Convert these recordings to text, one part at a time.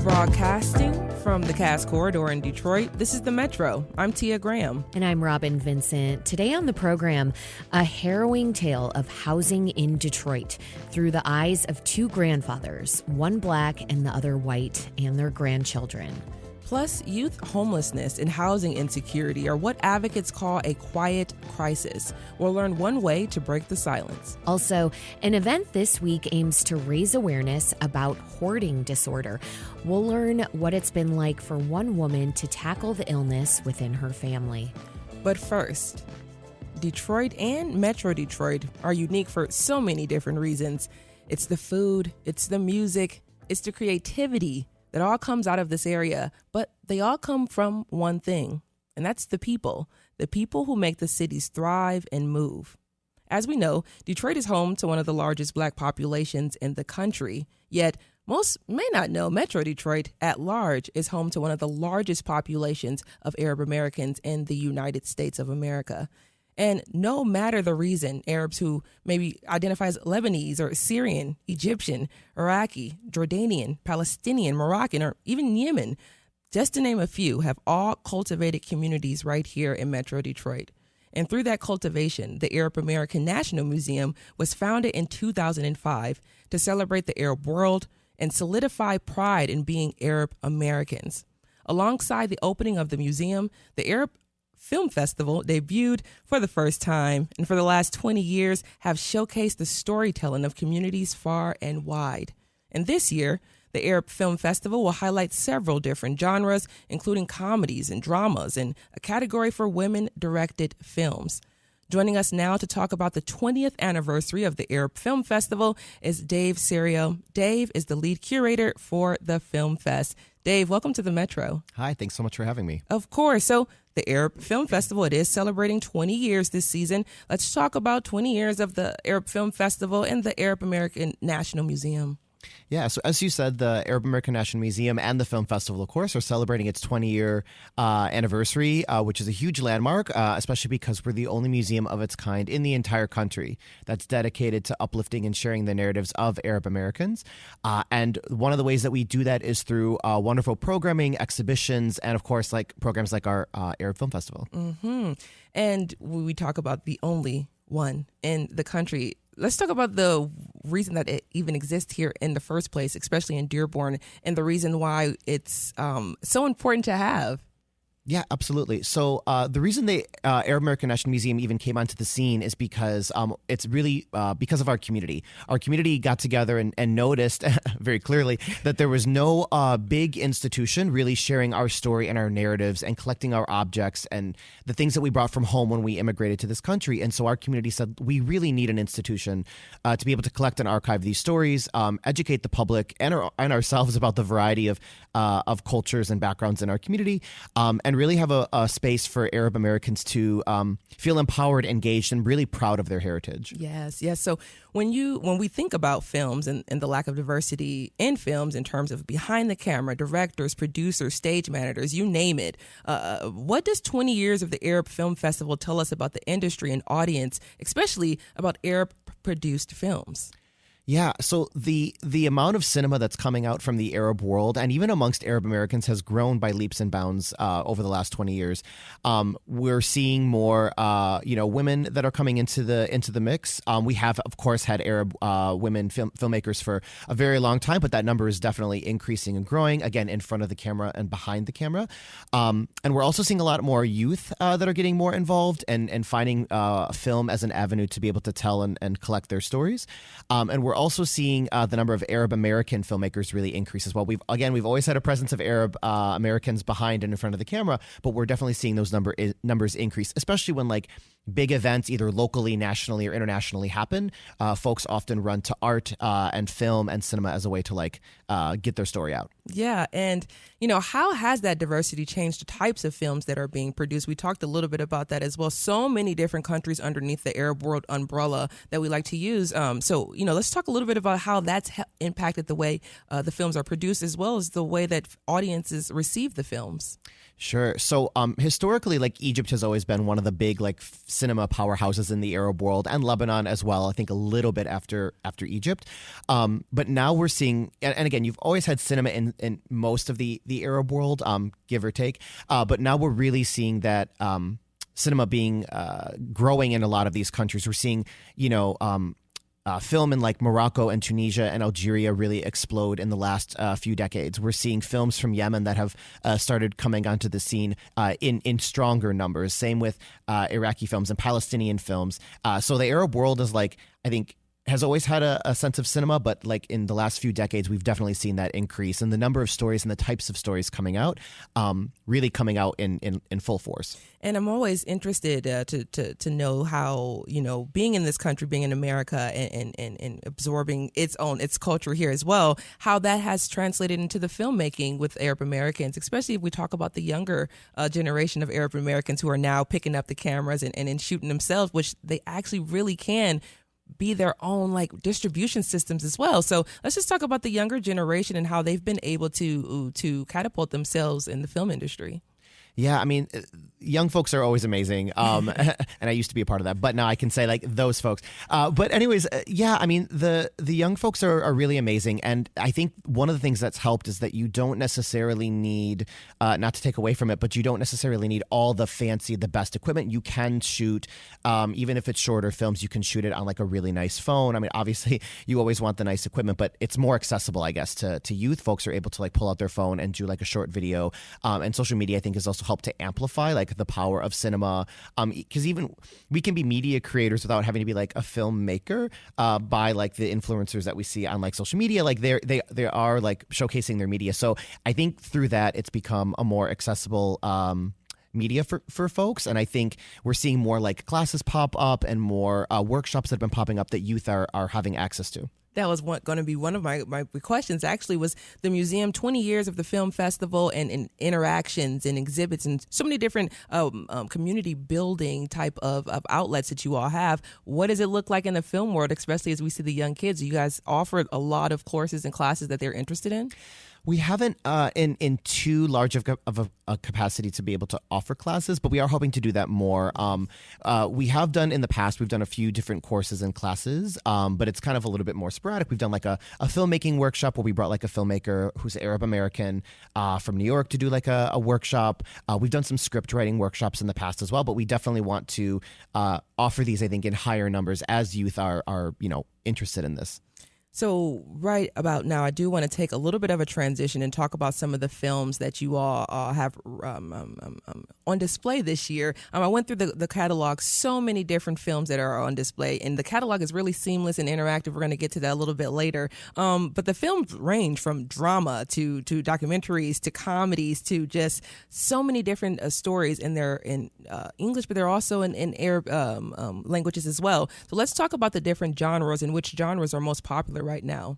Broadcasting from the Cass Corridor in Detroit, this is The Metro. I'm Tia Graham. And I'm Robin Vincent. Today on the program, a harrowing tale of housing in Detroit through the eyes of two grandfathers, one black and the other white, and their grandchildren. Plus, youth homelessness and housing insecurity are what advocates call a quiet crisis. We'll learn one way to break the silence. Also, an event this week aims to raise awareness about hoarding disorder. We'll learn what it's been like for one woman to tackle the illness within her family. But first, Detroit and Metro Detroit are unique for so many different reasons. It's the food, it's the music, it's the creativity that all comes out of this area, but they all come from one thing, and that's the people who make the cities thrive and move. As we know, Detroit is home to one of the largest black populations in the country, yet most may not know Metro Detroit at large is home to one of the largest populations of Arab Americans in the United States of America. And no matter the reason, Arabs who maybe identify as Lebanese or Syrian, Egyptian, Iraqi, Jordanian, Palestinian, Moroccan, or even Yemen, just to name a few, have all cultivated communities right here in Metro Detroit. And through that cultivation, the Arab American National Museum was founded in 2005 to celebrate the Arab world and solidify pride in being Arab Americans. Alongside the opening of the museum, the Arab Film Festival debuted for the first time, and for the last 20 years have showcased the storytelling of communities far and wide. And this year, the Arab Film Festival will highlight several different genres, including comedies and dramas, and a category for women-directed films. Joining us now to talk about the 20th anniversary of the Arab Film Festival is Dave Serio. Dave is the lead curator for the Film Fest. Dave, welcome to the Metro. Hi, thanks so much for having me. Of course. So the Arab Film Festival, it is celebrating 20 years this season. Let's talk about 20 years of the Arab Film Festival and the Arab American National Museum. Yeah, so as you said, the Arab American National Museum and the Film Festival, of course, are celebrating its 20-year anniversary, which is a huge landmark, especially because we're the only museum of its kind in the entire country that's dedicated to uplifting and sharing the narratives of Arab Americans. And one of the ways that we do that is through wonderful programming, exhibitions, and, of course, like programs like our Arab Film Festival. Mm-hmm. And when we talk about the only one in the country, let's talk about the reason that it even exists here in the first place, especially in Dearborn, and the reason why it's so important to have. Yeah, absolutely. So the reason the Arab American National Museum even came onto the scene is because it's really because of our community. Our community got together and noticed very clearly that there was no big institution really sharing our story and our narratives and collecting our objects and the things that we brought from home when we immigrated to this country. And so our community said, we really need an institution to be able to collect and archive these stories, educate the public and ourselves about the variety of cultures and backgrounds in our community, and really have a space for Arab Americans to feel empowered, engaged, and really proud of their heritage. Yes. So when we think about films and the lack of diversity in films in terms of behind the camera, directors, producers, stage managers, you name it, what does 20 years of the Arab Film Festival tell us about the industry and audience, especially about Arab-produced films? Yeah, so the amount of cinema that's coming out from the Arab world and even amongst Arab Americans has grown by leaps and bounds over the last 20 years. We're seeing more, women that are coming into the mix. We have, of course, had Arab women filmmakers for a very long time, but that number is definitely increasing and growing, again, in front of the camera and behind the camera. And we're also seeing a lot more youth that are getting more involved and finding film as an avenue to be able to tell and collect their stories. And we're also seeing the number of Arab American filmmakers really increase as well. We've always had a presence of Arab Americans behind and in front of the camera, but we're definitely seeing those numbers increase, especially when like big events, either locally, nationally, or internationally happen. Folks often run to art and film and cinema as a way to get their story out. Yeah. And, how has that diversity changed the types of films that are being produced? We talked a little bit about that as well. So many different countries underneath the Arab world umbrella that we like to use. So, let's talk a little bit about how that's impacted the way the films are produced, as well as the way that audiences receive the films. Sure. So historically, like Egypt has always been one of the big like cinema powerhouses in the Arab world, and Lebanon as well. I think a little bit after Egypt. But now we're seeing, and again, you've always had cinema in most of the Arab world, give or take. But now we're really seeing that cinema being growing in a lot of these countries. We're seeing, film in like Morocco and Tunisia and Algeria really explode in the last few decades. We're seeing films from Yemen that have started coming onto the scene in stronger numbers. Same with Iraqi films and Palestinian films. So the Arab world is like, I think, has always had a sense of cinema, but like in the last few decades, we've definitely seen that increase, and the number of stories and the types of stories coming out, really coming out in full force. And I'm always interested to know how, being in this country, being in America, and absorbing its culture here as well, how that has translated into the filmmaking with Arab Americans, especially if we talk about the younger generation of Arab Americans who are now picking up the cameras and shooting themselves, which they actually really can be their own like distribution systems as well. So let's just talk about the younger generation and how they've been able to catapult themselves in the film industry. Yeah, I mean, young folks are always amazing, and I used to be a part of that, but now I can say like those folks. But anyways, yeah, I mean, the young folks are really amazing, and I think one of the things that's helped is that you don't necessarily need, not to take away from it, but you don't necessarily need all the best equipment. You can shoot, even if it's shorter films, you can shoot it on like a really nice phone. I mean, obviously, you always want the nice equipment, but it's more accessible, I guess, to youth. Folks are able to like pull out their phone and do like a short video, and social media, I think, is also help to amplify like the power of cinema, because even we can be media creators without having to be like a filmmaker, by like the influencers that we see on like social media, like they are like showcasing their media. So I think through that it's become a more accessible media for folks, and I think we're seeing more like classes pop up and more workshops that have been popping up that youth are having access to. That was going to be one of my questions, actually, was the museum, 20 years of the film festival and interactions and exhibits and so many different community building type of outlets that you all have. What does it look like in the film world, especially as we see the young kids? You guys offer a lot of courses and classes that they're interested in? We haven't in too large of a capacity to be able to offer classes, but we are hoping to do that more. We have done in the past, we've done a few different courses and classes, but it's kind of a little bit more sporadic. We've done like a filmmaking workshop where we brought like a filmmaker who's Arab American from New York to do like a workshop. We've done some script writing workshops in the past as well, but we definitely want to offer these, I think, in higher numbers as youth are interested in this. So right about now, I do want to take a little bit of a transition and talk about some of the films that you all have on display this year. I went through the catalog, so many different films that are on display, and the catalog is really seamless and interactive. We're going to get to that a little bit later. But the films range from drama to documentaries to comedies to just so many different stories, and they're in English, but they're also in Arab languages as well. So let's talk about the different genres and which genres are most popular right now.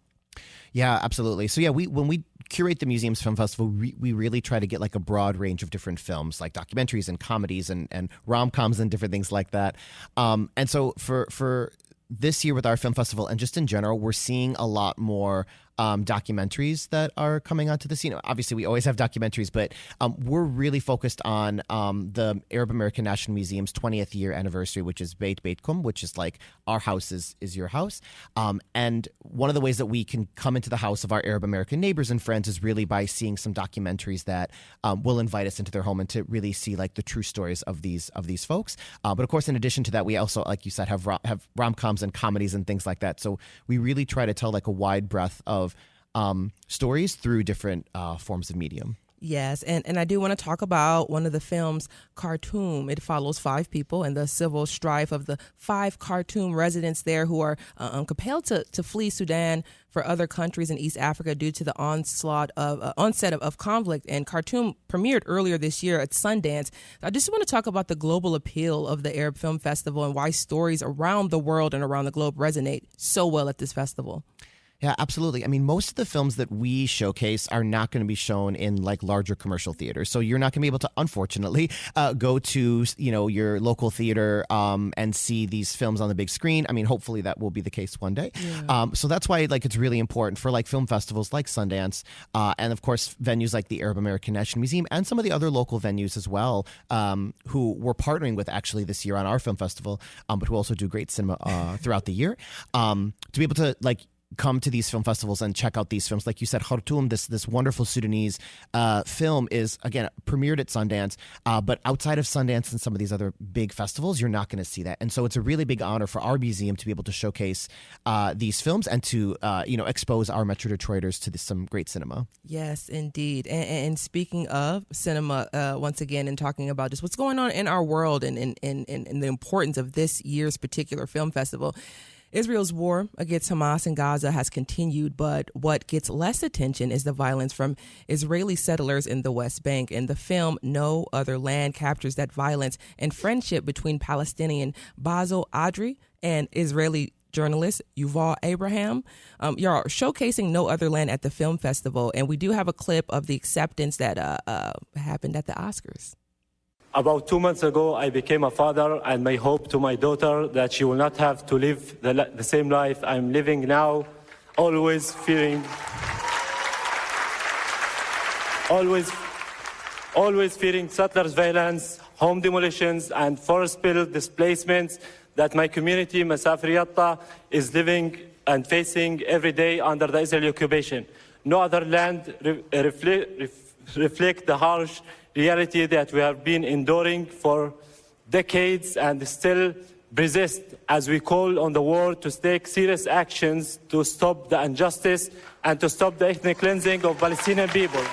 Yeah, absolutely. So yeah, when we curate the museum's film festival, we really try to get like a broad range of different films, like documentaries and comedies and rom-coms and different things like that. And so for this year with our film festival and just in general, we're seeing a lot more documentaries that are coming onto the scene. Obviously, we always have documentaries, but we're really focused on the Arab American National Museum's 20th year anniversary, which is Beit Beitkum, which is like our house is your house. And one of the ways that we can come into the house of our Arab American neighbors and friends is really by seeing some documentaries that will invite us into their home and to really see like the true stories of these folks. But of course, in addition to that, we also, like you said, have rom-coms and comedies and things like that. So we really try to tell like a wide breadth of stories through different forms of medium. Yes, and I do want to talk about one of the films, Khartoum. It follows 5 people and the civil strife of the 5 Khartoum residents there who are compelled to flee Sudan for other countries in East Africa due to the onset of conflict. And Khartoum premiered earlier this year at Sundance. I just want to talk about the global appeal of the Arab Film Festival and why stories around the world and around the globe resonate so well at this festival. Yeah, absolutely. I mean, most of the films that we showcase are not going to be shown in like larger commercial theaters. So you're not going to be able to, unfortunately, go to, your local theater and see these films on the big screen. I mean, hopefully that will be the case one day. Yeah. So that's why like it's really important for like film festivals like Sundance and of course venues like the Arab American National Museum and some of the other local venues as well, who we're partnering with actually this year on our film festival, but who also do great cinema throughout the year, to be able to like come to these film festivals and check out these films. Like you said, Khartoum, this wonderful Sudanese film is, again, premiered at Sundance, but outside of Sundance and some of these other big festivals, you're not going to see that. And so it's a really big honor for our museum to be able to showcase these films and to, expose our Metro Detroiters to some great cinema. Yes, indeed. And speaking of cinema, once again, and talking about just what's going on in our world and the importance of this year's particular film festival, Israel's war against Hamas in Gaza has continued, but what gets less attention is the violence from Israeli settlers in the West Bank. And the film No Other Land captures that violence and friendship between Palestinian Basil Adri and Israeli journalist Yuval Abraham. You're showcasing No Other Land at the film festival, and we do have a clip of the acceptance that happened at the Oscars. About 2 months ago, I became a father, and my hope to my daughter that she will not have to live the same life I'm living now, always fearing settlers' violence, home demolitions, and forest spill displacements that my community, Masafir Yatta, is living and facing every day under the Israeli occupation. No other land reflect the harsh reality that we have been enduring for decades and still persist as we call on the world to take serious actions to stop the injustice and to stop the ethnic cleansing of Palestinian people.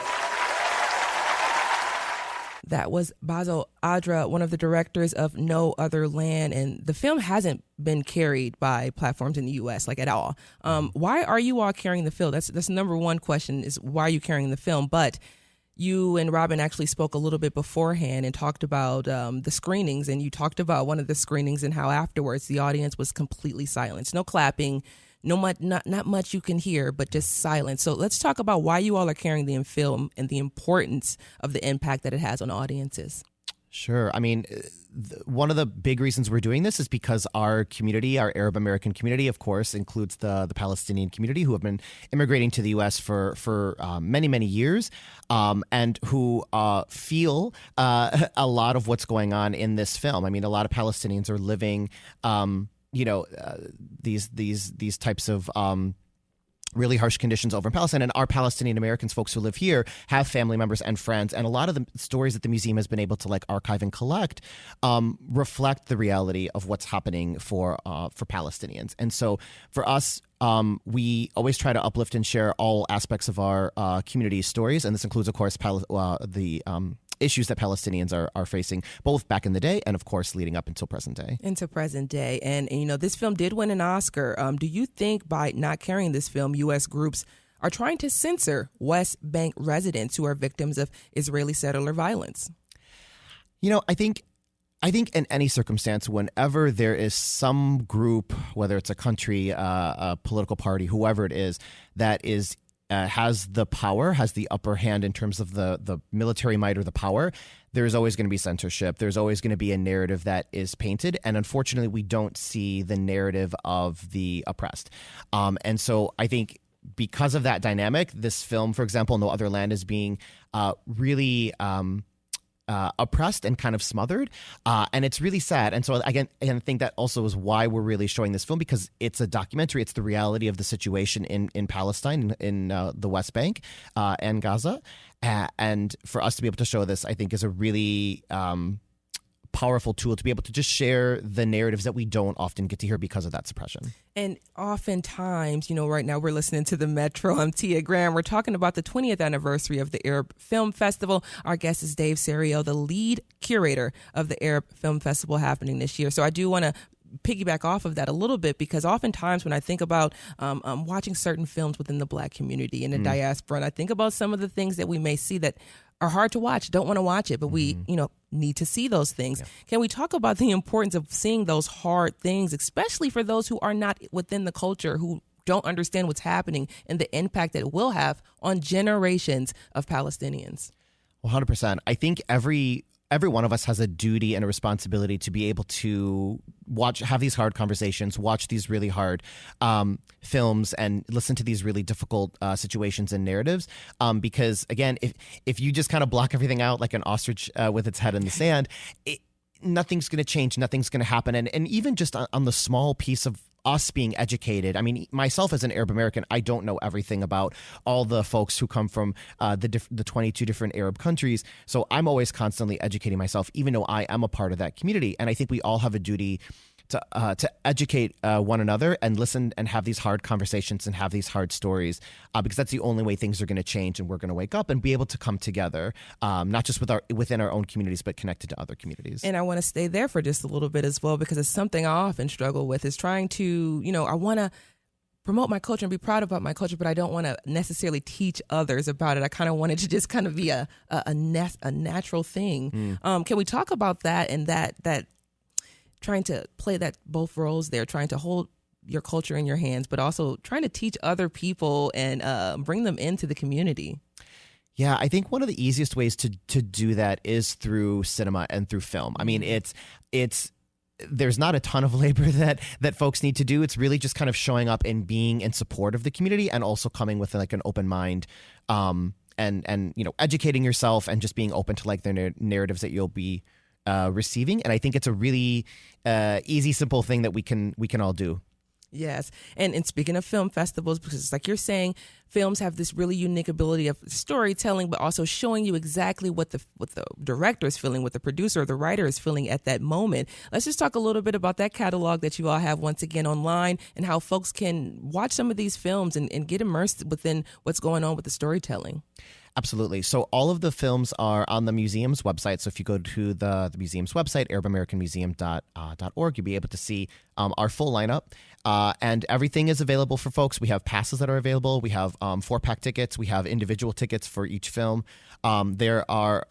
That was Basil Adra, one of the directors of No Other Land, and the film hasn't been carried by platforms in the U.S. like at all. Why are you all carrying the film? That's the number one question, is why are you carrying the film? But you and Robin actually spoke a little bit beforehand and talked about the screenings, and you talked about one of the screenings and how afterwards the audience was completely silent. No clapping, not much you can hear, but just silence. So let's talk about why you all are carrying the film and the importance of the impact that it has on audiences. Sure. I mean, one of the big reasons we're doing this is because our community, our Arab American community, of course, includes the Palestinian community who have been immigrating to the U.S. for many, many years, and who feel a lot of what's going on in this film. I mean, a lot of Palestinians are living, these types of really harsh conditions over in Palestine, and our Palestinian Americans, folks who live here, have family members and friends, and a lot of the stories that the museum has been able to like archive and collect reflect the reality of what's happening for Palestinians. And so for us, we always try to uplift and share all aspects of our community's stories, and this includes, of course, the issues that Palestinians are facing, both back in the day and, of course, leading up until present day. And this film did win an Oscar. Do you think by not carrying this film, U.S. groups are trying to censor West Bank residents who are victims of Israeli settler violence? I think in any circumstance, whenever there is some group, whether it's a country, a political party, whoever it is, that is has the power, has the upper hand in terms of the military might or the power, there's always going to be censorship. There's always going to be a narrative that is painted. And unfortunately, we don't see the narrative of the oppressed. And so I think because of that dynamic, this film, for example, No Other Land, is being really oppressed and kind of smothered. And it's really sad. And so again, I think that also is why we're really showing this film, because it's a documentary. It's the reality of the situation in Palestine, in the West Bank and Gaza. And for us to be able to show this, I think, is a really powerful tool to be able to just share the narratives that we don't often get to hear because of that suppression. And oftentimes, right now we're listening to the Metro. I'm Tia Graham. We're talking about the 20th anniversary of the Arab Film Festival. Our guest is Dave Serio, the lead curator of the Arab Film Festival happening this year. So I do want to piggyback off of that a little bit, because oftentimes when I think about watching certain films within the Black community in the diaspora, and I think about some of the things that we may see that are hard to watch, don't want to watch it, but we, need to see those things. Yeah. Can we talk about the importance of seeing those hard things, especially for those who are not within the culture, who don't understand what's happening and the impact that it will have on generations of Palestinians. 100%. I think every one of us has a duty and a responsibility to be able to have these hard conversations, watch these really hard films, and listen to these really difficult situations and narratives. Because again, if you just kind of block everything out like an ostrich with its head in the sand, nothing's going to change, nothing's going to happen. And even just on the small piece of us being educated. I mean, myself as an Arab American, I don't know everything about all the folks who come from the 22 different Arab countries. So I'm always constantly educating myself, even though I am a part of that community. And I think we all have a duty to educate one another and listen and have these hard conversations and have these hard stories, because that's the only way things are going to change, and we're going to wake up and be able to come together, not just within our own communities, but connected to other communities. And I want to stay there for just a little bit as well, because it's something I often struggle with, is trying to, I want to promote my culture and be proud about my culture, but I don't want to necessarily teach others about it. I kind of want it to just kind of be a natural thing. Can we talk about that, and that trying to play that both roles there, trying to hold your culture in your hands, but also trying to teach other people and bring them into the community? Yeah, I think one of the easiest ways to do that is through cinema and through film. I mean, there's not a ton of labor that folks need to do. It's really just kind of showing up and being in support of the community, and also coming with like an open mind, and educating yourself and just being open to like their narratives that you'll be receiving. And I think it's a really easy, simple thing that we can all do. Yes. And speaking of film festivals, because like you're saying, films have this really unique ability of storytelling, but also showing you exactly what the director is feeling, what the producer or the writer is feeling at that moment. Let's just talk a little bit about that catalog that you all have once again online, and how folks can watch some of these films and get immersed within what's going on with the storytelling. Absolutely. So all of the films are on the museum's website. So if you go to the museum's website, ArabAmericanMuseum.org, you'll be able to see our full lineup. And everything is available for folks. We have passes that are available. We have 4-pack tickets. We have individual tickets for each film. There are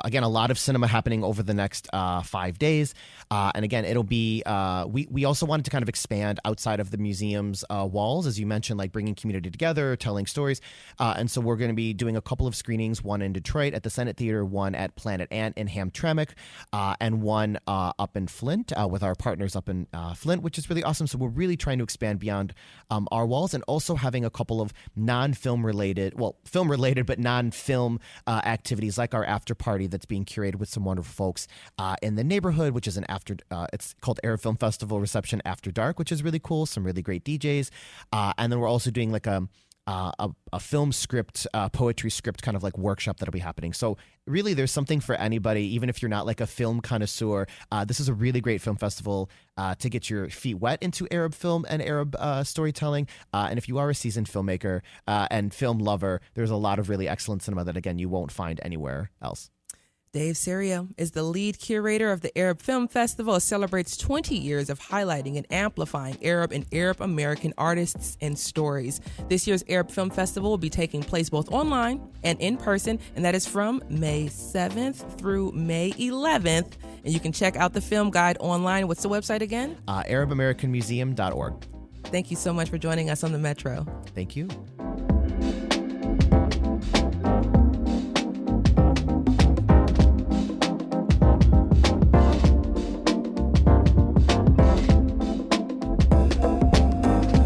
again, a lot of cinema happening over the next 5 days. And again, it'll be, we also wanted to kind of expand outside of the museum's walls, as you mentioned, like bringing community together, telling stories. And so we're going to be doing a couple of screenings, one in Detroit at the Senate Theater, one at Planet Ant in Hamtramck, and one up in Flint with our partners up in Flint, which is really awesome. So we're really trying to expand beyond our walls, and also having a couple of film related, but non-film activities, like our after party that's being curated with some wonderful folks in the neighborhood, which is it's called Arab Film Festival Reception After Dark, which is really cool. Some really great DJs. And then we're also doing like a film script, poetry script kind of like workshop that'll be happening. So really there's something for anybody, even if you're not like a film connoisseur. This is a really great film festival to get your feet wet into Arab film and Arab storytelling. And if you are a seasoned filmmaker and film lover, there's a lot of really excellent cinema that, again, you won't find anywhere else. Dave Syria is the lead curator of the Arab Film Festival. It celebrates 20 years of highlighting and amplifying Arab and Arab American artists and stories. This year's Arab Film Festival will be taking place both online and in person, and that is from May 7th through May 11th. And you can check out the film guide online. What's the website again? ArabAmericanMuseum.org. Thank you so much for joining us on the Metro. Thank you.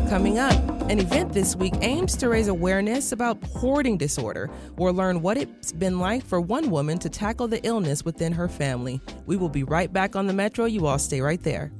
Coming up, an event this week aims to raise awareness about hoarding disorder, or learn what it's been like for one woman to tackle the illness within her family. We will be right back on the Metro. You all stay right there.